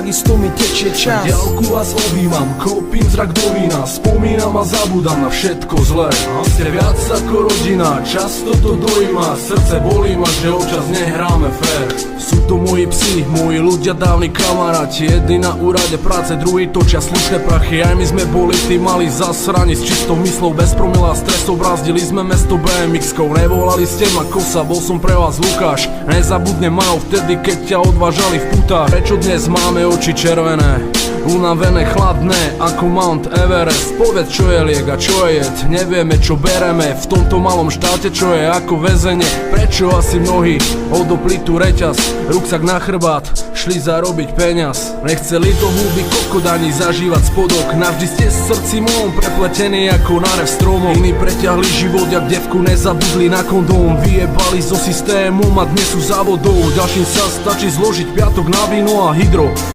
takisto mi tečie čas. Ďalku vás objímam, kopím zrak do vína, spomínam a zabudám na všetko zlé. Ste viac ako rodina, často to dojíma, srdce bolí ma, že občas nehráme fér. Sú to moji psi, moji ľudia, dávni kamaráti, jedni na úrade práce, druhí točia slušné prachy. Aj my sme boli tí mali zasrani s čistou myslou, bez promila stresov, brázdili sme mesto BMX-kou. Nevolali ste ma Kosa, bol som pre vás Lukáš. Nezabudnem Mao vtedy, keď ťa odvážali v putách. Prečo dnes máme oči červené, unavené, chladné ako Mount Everest? Povedz, čo je liek a čo je jed, nevieme čo bereme v tomto malom štáte, čo je ako väzenie. Prečo asi mnohí odopli tu reťaz, ruksak na chrbát, šli zarobiť peňaz. Nechceli do húby kokot ani zažívať spodok, navždy ste s srdci mojom prepletení ako nárev stromov. Iní preťahli život jak devku, nezabudli na kondóm, vyjebali zo systému a dnes sú závodou. Ďalším sa stačí zložiť piatok na víno a hydro.